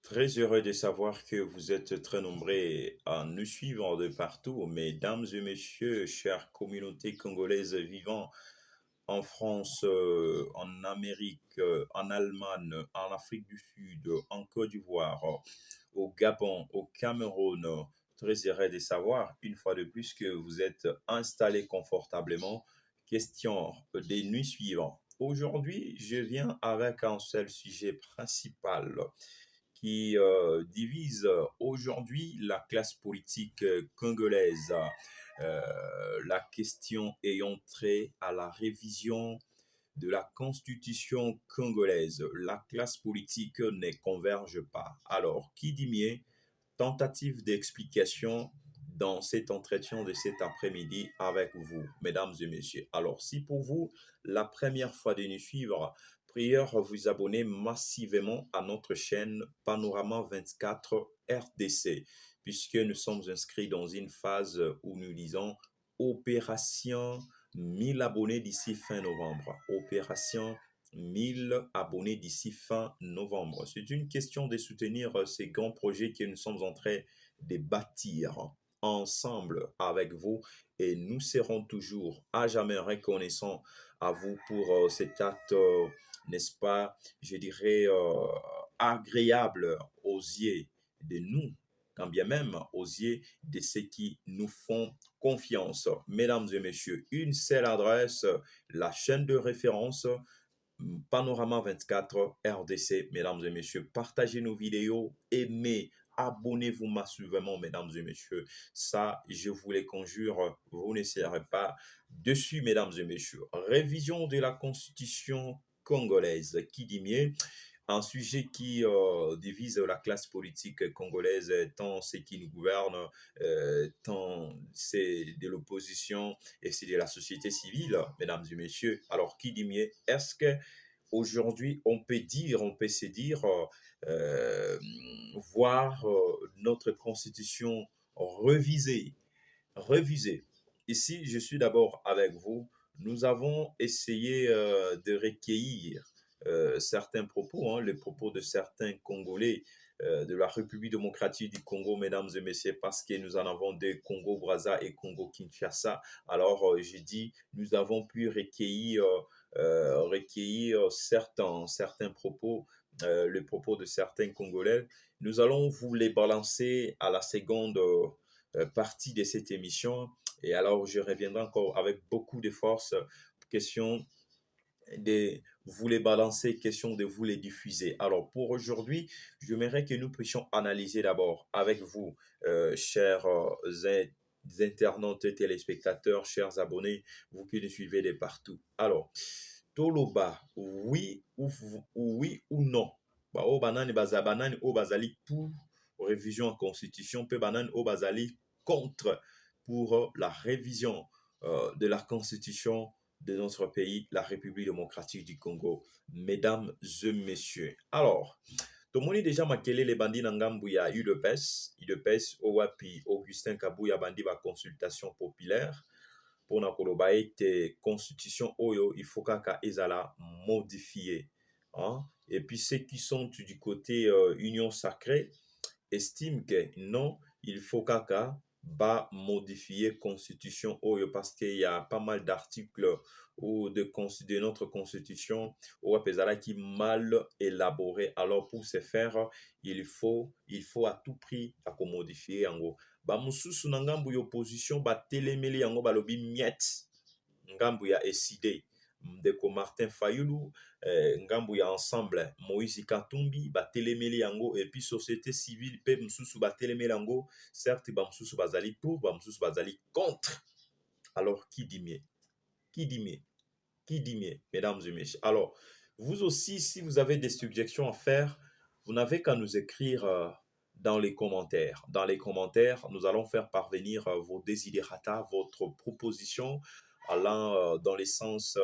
Très heureux de savoir que vous êtes très nombreux à nous suivre de partout, mesdames et messieurs, chères communautés congolaises vivant en France, en Amérique, en Allemagne, en Afrique du Sud, en Côte d'Ivoire, au Gabon, au Cameroun. Très heureux de savoir, une fois de plus, que vous êtes installés confortablement. Question des nuits suivantes. Aujourd'hui, je viens avec un seul sujet principal qui divise aujourd'hui la classe politique congolaise. La question ayant trait à la révision de la constitution congolaise. La classe politique ne converge pas. Alors, qui dit mieux? Tentative d'explication dans cet entretien de cet après-midi avec vous, mesdames et messieurs. Alors, si pour vous, la première fois de nous suivre, prière vous abonner massivement à notre chaîne Panorama 24 RDC, puisque nous sommes inscrits dans une phase où nous lisons Opération 1000 abonnés d'ici fin novembre. Opération 1000 abonnés d'ici fin novembre. C'est une question de soutenir ces grands projets que nous sommes en train de bâtir ensemble avec vous et nous serons toujours à jamais reconnaissants à vous pour cet acte, n'est-ce pas, je dirais, agréable aux yeux de nous, quand bien même aux yeux de ceux qui nous font confiance. Mesdames et messieurs, une seule adresse, la chaîne de référence Panorama 24 RDC, mesdames et messieurs. Partagez nos vidéos, aimez, abonnez-vous massivement, mesdames et messieurs. Ça, je vous les conjure, vous ne serez pas dessus, mesdames et messieurs. Révision de la constitution congolaise. Qui dit mieux? Un sujet qui divise la classe politique congolaise, tant ceux qui nous gouvernent, tant c'est de l'opposition et c'est de la société civile, mesdames et messieurs. Alors, qui dit mieux? Est-ce que aujourd'hui, on peut dire, on peut se dire, euh, voir notre constitution revisée, revisée. Ici, je suis d'abord avec vous. Nous avons essayé de recueillir certains propos, les propos de certains Congolais de la République démocratique du Congo, mesdames et messieurs, parce que nous en avons des Congo-Brazza et Congo-Kinshasa. Alors, j'ai dit, nous avons pu recueillir certains propos, les propos de certains Congolais. Nous allons vous les balancer à la seconde partie de cette émission. Et alors, je reviendrai encore avec beaucoup de force, question de vous les balancer, question de vous les diffuser. Alors, pour aujourd'hui, j'aimerais que nous puissions analyser d'abord avec vous, chers internautes et téléspectateurs, chers abonnés, vous qui nous suivez de partout. Alors, Toloba, oui ou non? Ba o banani baza banani o bazali pour révision en constitution, pe banani o bazali contre pour la révision de la constitution de notre pays, la République démocratique du Congo. Mesdames et messieurs. Alors, tomoni déjà makelele bandi na ngambu ya UDPS owapi Augustin Kabuya bandi ba consultation populaire mpona koloba ete constitution oyo il faut kaka ezala modifié, hein? Et puis ceux qui sont du côté union sacrée estiment que non, il faut kaka ba modifier constitution oyo parce qu'il y a pas mal d'articles ou de notre constitution ou apesala qui mal élaboré. Alors pour ce faire, il faut à tout prix à modifier yango. Ba mususu na ngambu ya opposition batelemeli yango balobi miette ngambu ya eside ndeko Martin Fayulu, ngambu ya ensemble Moïse Katumbi batelemeli yango et puis société civile pe mususu batelemeli yango, certes ba mususu bazali pour, ba mususu bazali contre. Alors qui dit mieux? Qui dit mieux? Qui dit mieux, mesdames et messieurs? Alors, vous aussi, si vous avez des suggestions à faire, vous n'avez qu'à nous écrire dans les commentaires. Dans les commentaires, nous allons faire parvenir vos desiderata, votre proposition allant dans le sens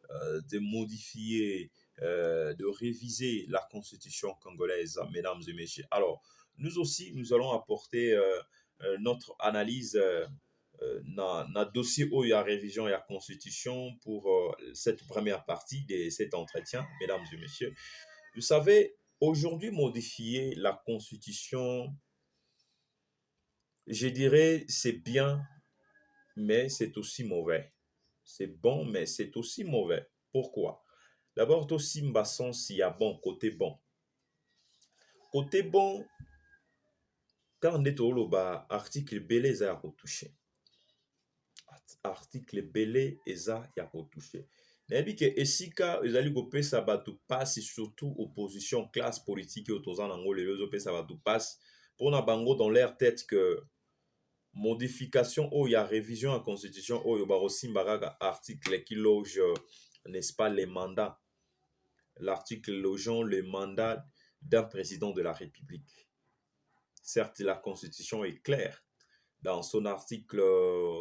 de modifier, de réviser la constitution congolaise, mesdames et messieurs. Alors, nous aussi, nous allons apporter notre analyse na dossier oyo ya révision et la constitution pour cette première partie de cet entretien, mesdames et messieurs. Vous savez, Aujourd'hui, modifier la Constitution, je dirais, c'est bien, mais c'est aussi mauvais. C'est bon, mais c'est aussi mauvais. Pourquoi? D'abord, aussi mbason s'il y a bon, côté bon. Côté bon, quand on est au loba, article belé za retouché. Article belé eza ya retouché. Nayebi ke esika ezali kopesa bato pasi surtout opposition classe politique oyo toza nango lelo ezopesa bato pasi mpona bango dans leur tête que modification oyo ya révision ya constitution oyo bakosimba kaka article qui loge n'est-ce pas les mandats, l'article logeant le mandat d'un président de la République. Certes, la constitution est claire dans son article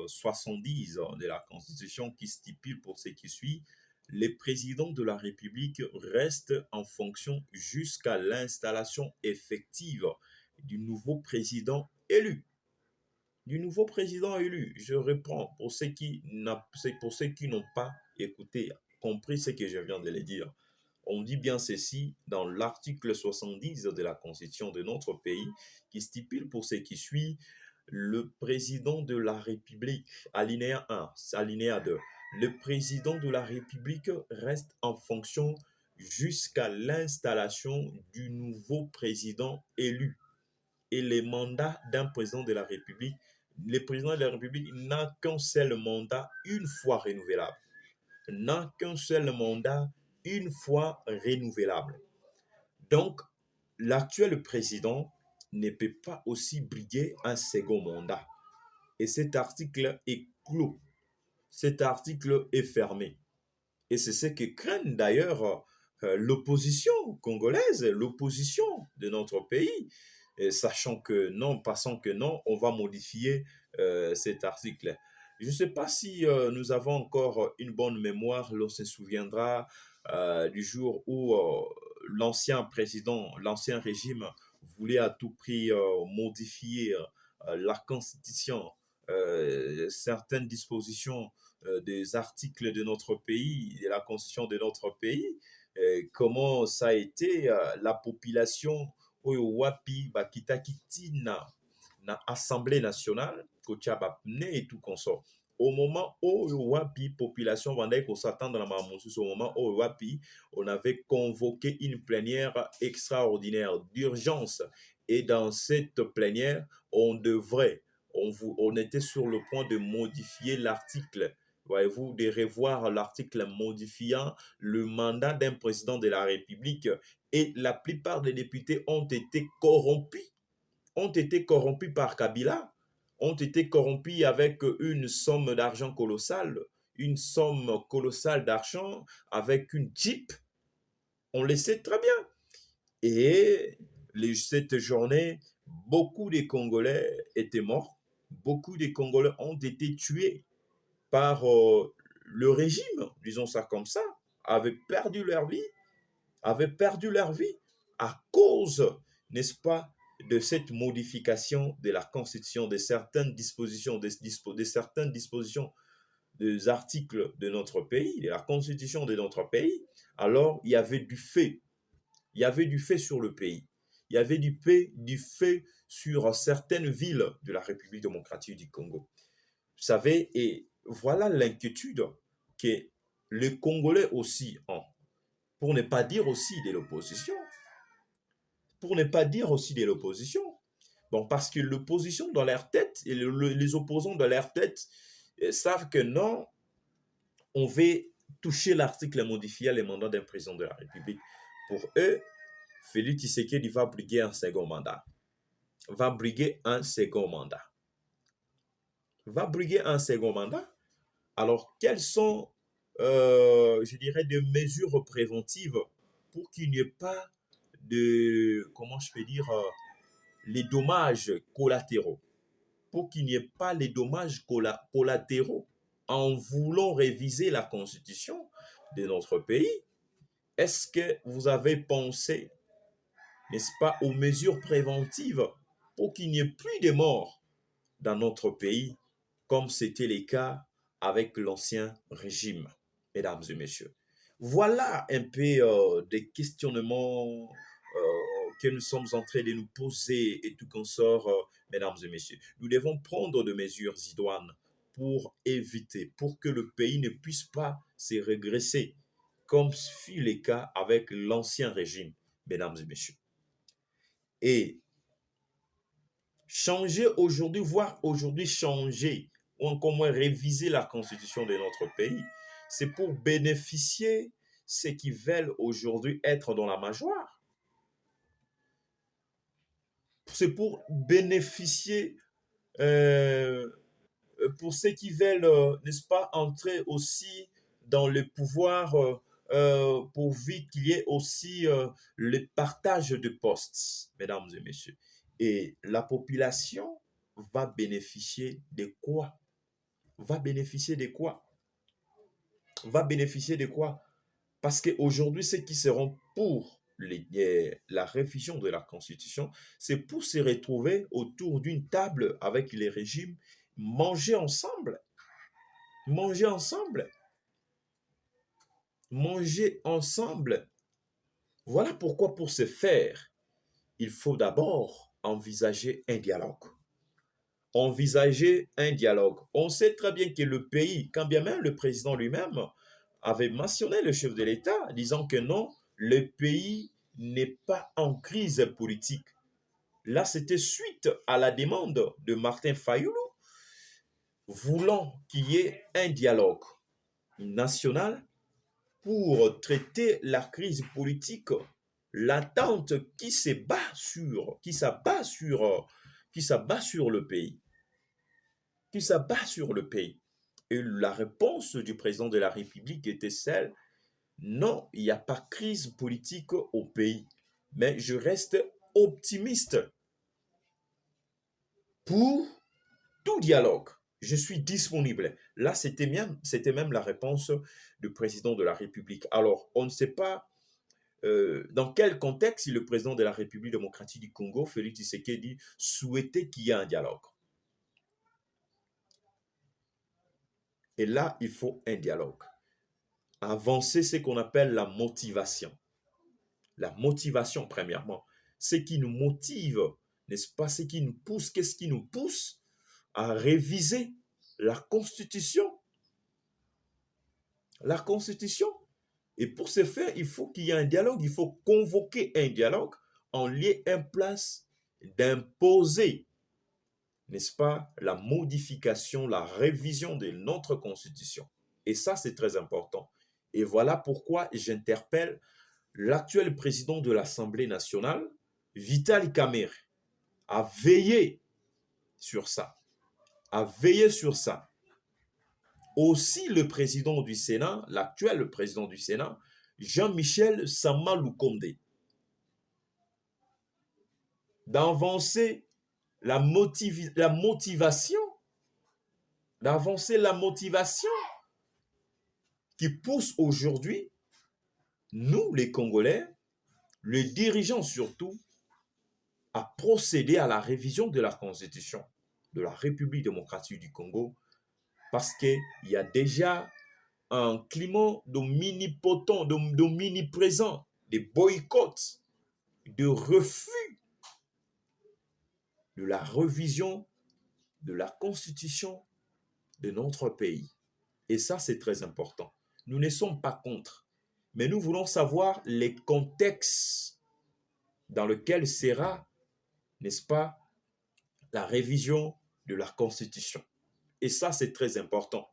70 de la Constitution qui stipule pour ce qui suit, le président de la République reste en fonction jusqu'à l'installation effective du nouveau président élu. Du nouveau président élu. Je reprends pour ceux qui n'ont pas écouté, compris ce que je viens de le dire. On dit bien ceci dans l'article 70 de la Constitution de notre pays qui stipule pour ce qui suit le président de la République, alinéa 1, alinéa 2. Le président de la République reste en fonction jusqu'à l'installation du nouveau président élu. Et les mandats d'un président de la République, le président de la République n'a qu'un seul mandat une fois renouvelable. N'a qu'un seul mandat une fois renouvelable. Donc, l'actuel président ne peut pas aussi briguer un second mandat. Et cet article est clos. Cet article est fermé. Et c'est ce que craignent d'ailleurs l'opposition congolaise, l'opposition de notre pays, sachant que non, passant que non, on va modifier cet article. Je ne sais pas si nous avons encore une bonne mémoire, l'on se souviendra du jour où l'ancien président, l'ancien régime voulait à tout prix modifier la constitution, certaines dispositions des articles de notre pays, de la constitution de notre pays, comment ça a été la population oyo wapi bakitaki tina na Assemblée nationale kotia bapne et tout consort. Au moment où wapi population vendait qu'on s'attendre à ma au moment où wapi on avait convoqué une plénière extraordinaire d'urgence et dans cette plénière on était sur le point de modifier l'article, voyez-vous, de revoir l'article modifiant le mandat d'un président de la République et la plupart des députés ont été corrompus par Kabila, ont été corrompus avec une somme d'argent colossale, d'argent avec une Jeep, on le sait très bien. Et cette journée, beaucoup de Congolais étaient morts, beaucoup de Congolais ont été tués par le régime, disons ça comme ça, avaient perdu leur vie à cause, n'est-ce pas, de cette modification de la Constitution, de certaines dispositions, de certaines dispositions des articles de notre pays, de la Constitution de notre pays. Alors, il y avait du fait. Il y avait du fait sur le pays. Il y avait du fait sur certaines villes de la République démocratique du Congo. Vous savez, et voilà l'inquiétude que les Congolais aussi ont, pour ne pas dire aussi de l'opposition. Bon, parce que l'opposition dans leur tête, et les opposants dans leur tête savent que non, on veut toucher l'article modifiant les mandats d'un président de la République. Pour eux, Félix Tshisekedi va briguer un second mandat. Alors, quelles sont, je dirais, des mesures préventives pour qu'il n'y ait pas de, comment je peux dire, les dommages collatéraux. Pour qu'il n'y ait pas les dommages collatéraux en voulant réviser la constitution de notre pays. Est-ce que vous avez pensé, n'est-ce pas, aux mesures préventives pour qu'il n'y ait plus de morts dans notre pays, comme c'était le cas avec l'ancien régime, mesdames et messieurs? Voilà un peu des questionnements que nous sommes en train de nous poser et tout consort, mesdames et messieurs. Nous devons prendre des mesures idoines pour éviter, pour que le pays ne puisse pas se régresser, comme fut le cas avec l'ancien régime, mesdames et messieurs. Et changer aujourd'hui, voire aujourd'hui changer, ou encore moins réviser la constitution de notre pays, c'est pour bénéficier ceux qui veulent aujourd'hui être dans la majorité. C'est pour bénéficier euh, pour ceux qui veulent, n'est-ce pas, entrer aussi dans le pouvoir, pourvu qu'il y ait aussi le partage de postes, mesdames et messieurs. Et la population va bénéficier de quoi? Va bénéficier de quoi? Va bénéficier de quoi? Parce qu'aujourd'hui, ceux qui seront pour la révision de la Constitution, c'est pour se retrouver autour d'une table avec les régimes, manger ensemble, manger ensemble, manger ensemble. Voilà pourquoi pour ce faire, il faut d'abord envisager un dialogue. Envisager un dialogue. On sait très bien que le pays, quand bien même le président lui-même avait mentionné le chef de l'État, disant que non, le pays n'est pas en crise politique. Là, c'était suite à la demande de Martin Fayoulou, voulant qu'il y ait un dialogue national pour traiter la crise politique latente qui s'abat sur le pays, qui s'abat sur le pays. Et la réponse du président de la République était celle: non, il n'y a pas crise politique au pays, mais je reste optimiste pour tout dialogue. Je suis disponible. Là, c'était même la réponse du président de la République. Alors, on ne sait pas dans quel contexte le président de la République démocratique du Congo, Félix Tshisekedi, souhaitait qu'il y ait un dialogue. Et là, il faut un dialogue. Avancer, c'est ce qu'on appelle la motivation. La motivation, premièrement. Ce qui nous motive, n'est-ce pas? Ce qui nous pousse, qu'est-ce qui nous pousse à réviser la Constitution? La Constitution. Et pour ce faire, il faut qu'il y ait un dialogue, il faut convoquer un dialogue en lieu et place d'imposer, n'est-ce pas, la modification, la révision de notre Constitution. Et ça, c'est très important. Et voilà pourquoi j'interpelle l'actuel président de l'Assemblée nationale, Vital Kamerhe, à veiller sur ça. À veiller sur ça. Aussi le président du Sénat, l'actuel président du Sénat, Jean-Michel Sama Lukonde, d'avancer la motivation, d'avancer la motivation qui pousse aujourd'hui, nous les Congolais, les dirigeants surtout, à procéder à la révision de la Constitution de la République démocratique du Congo, parce qu'il y a déjà un climat de mini-potent, de mini-présent, de boycott, de refus de la révision de la Constitution de notre pays. Et ça, c'est très important. Nous ne sommes pas contre, mais nous voulons savoir les contextes dans lesquels sera, n'est-ce pas, la révision de la Constitution. Et ça, c'est très important.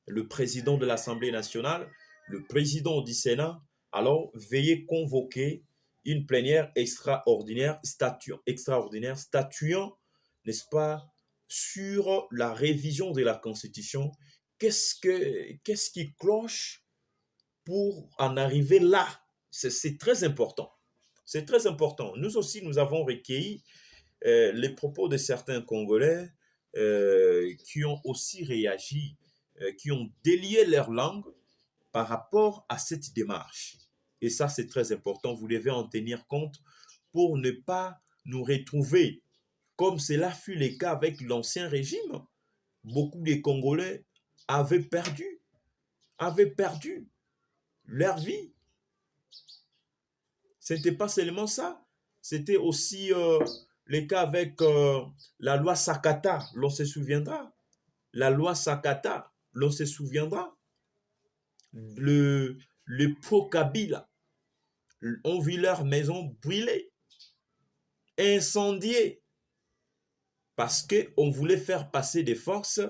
Le président de l'Assemblée nationale, le président du Sénat, alors veuillez convoquer une plénière extraordinaire statuant, n'est-ce pas, sur la révision de la Constitution. Qu'est-ce qui cloche pour en arriver là? C'est très important. C'est très important. Nous aussi, nous avons recueilli les propos de certains Congolais qui ont aussi réagi, qui ont délié leur langue par rapport à cette démarche. Et ça, c'est très important. Vous devez en tenir compte pour ne pas nous retrouver comme cela fut le cas avec l'ancien régime. Beaucoup de Congolais avaient perdu leur vie. Ce n'était pas seulement ça, c'était aussi le cas avec la loi Sakata, l'on se souviendra. La loi Sakata, l'on se souviendra. Le pro-Kabila ont vu leur maison brûler, incendiée, parce qu'on voulait faire passer des forces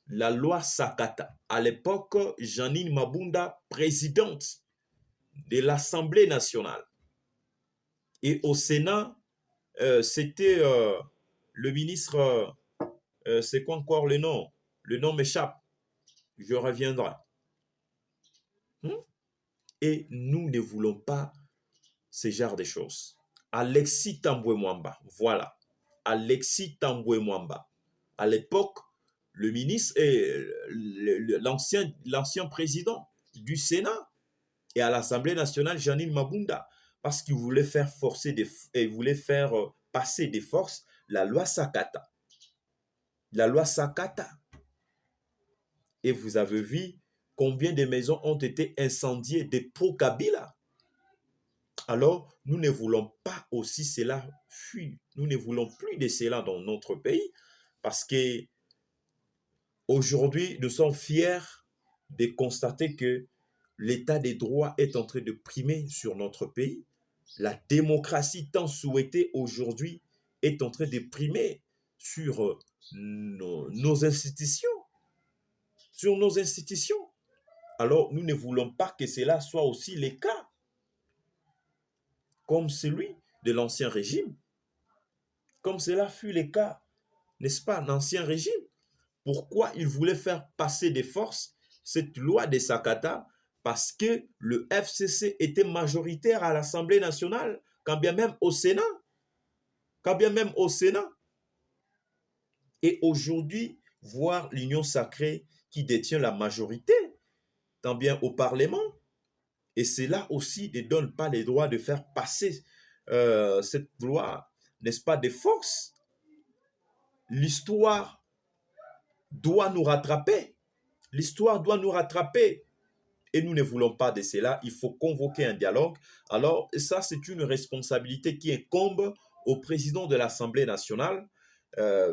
la loi Sakata. À l'époque, Janine Mabunda, présidente de l'Assemblée nationale. Et au Sénat, c'était le ministre, c'est quoi encore le nom? Le nom m'échappe, je reviendrai. Et nous ne voulons pas ce genre de choses. Alexis Tambwe Mwamba, voilà. Alexis Tambwe Mwamba. À l'époque, le ministre et l'ancien président du Sénat et à l'Assemblée nationale, Janine Mabunda, parce qu'il voulait faire passer des forces la loi Sakata. La loi Sakata. Et vous avez vu combien de maisons ont été incendiées des pro-Kabila. Alors, nous ne voulons pas aussi cela fuir. Nous ne voulons plus de cela dans notre pays parce que aujourd'hui, nous sommes fiers de constater que l'état des droits est en train de primer sur notre pays. La démocratie tant souhaitée aujourd'hui est en train de primer sur nos institutions. Sur nos institutions. Alors, nous ne voulons pas que cela soit aussi le cas comme celui de l'ancien régime, comme cela fut le cas, n'est-ce pas, l'ancien régime. Pourquoi il voulait faire passer des forces cette loi de Sakata? Parce que le FCC était majoritaire à l'Assemblée nationale, quand bien même au Sénat. Quand bien même au Sénat. Et aujourd'hui, voir l'Union sacrée qui détient la majorité, tant bien au Parlement, et cela aussi ne donne pas les droits de faire passer cette loi, n'est-ce pas, de force. L'histoire doit nous rattraper. L'histoire doit nous rattraper. Et nous ne voulons pas de cela. Il faut convoquer un dialogue. Alors, ça, c'est une responsabilité qui incombe au président de l'Assemblée nationale,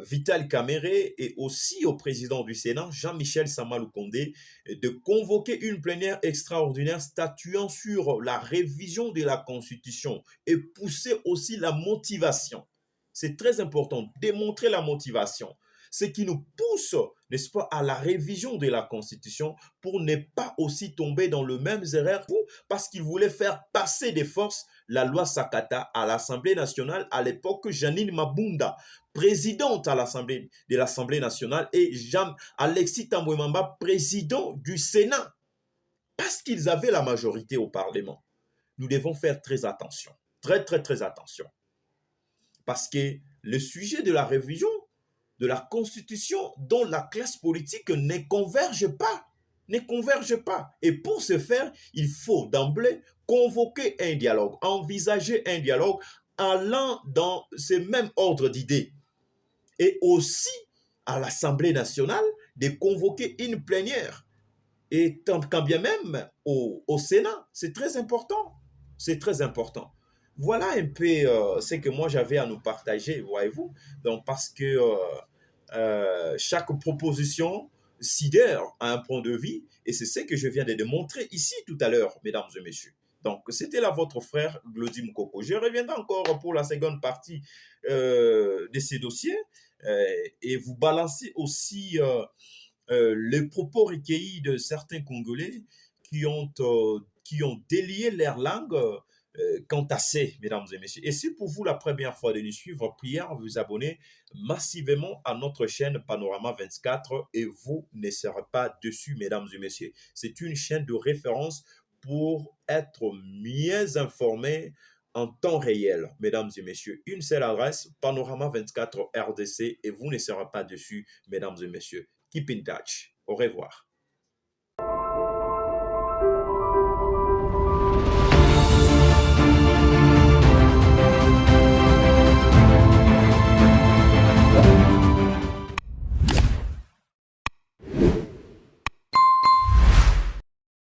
Vital Kamerhe, et aussi au président du Sénat, Jean-Michel Sama Lukonde, de convoquer une plénière extraordinaire statuant sur la révision de la Constitution et pousser aussi la motivation. C'est très important, démontrer la motivation. Ce qui nous pousse, n'est-ce pas, à la révision de la Constitution pour ne pas aussi tomber dans le même erreur parce qu'il voulait faire passer des forces la loi Sakata à l'Assemblée nationale à l'époque Janine Mabunda, présidente à de l'Assemblée nationale, et Alexis Tambwe Mwamba, président du Sénat, parce qu'ils avaient la majorité au Parlement. Nous devons faire très attention, très très très attention, parce que le sujet de la révision de la Constitution dont la classe politique ne converge pas. Ne converge pas. Et pour ce faire, il faut d'emblée convoquer un dialogue, envisager un dialogue allant dans ce même ordre d'idées. Et aussi à l'Assemblée nationale de convoquer une plénière. Et quand bien même au Sénat, c'est très important. C'est très important. Voilà un peu ce que moi j'avais à nous partager, voyez-vous. Donc parce que chaque proposition sidère à un point de vue, et c'est ce que je viens de démontrer ici tout à l'heure, mesdames et messieurs. Donc, c'était là votre frère Glody Mukoko. Je reviendrai encore pour la seconde partie de ces dossiers et vous balancer aussi les propos recueillis de certains Congolais qui ont délié leur langue quant à ces, mesdames et messieurs. Et si pour vous la première fois de nous suivre, prière à vous abonner massivement à notre chaîne Panorama 24 et vous ne serez pas dessus, mesdames et messieurs. C'est une chaîne de référence pour être mieux informé en temps réel, mesdames et messieurs. Une seule adresse, Panorama 24 RDC, et vous ne serez pas dessus, mesdames et messieurs. Keep in touch. Au revoir.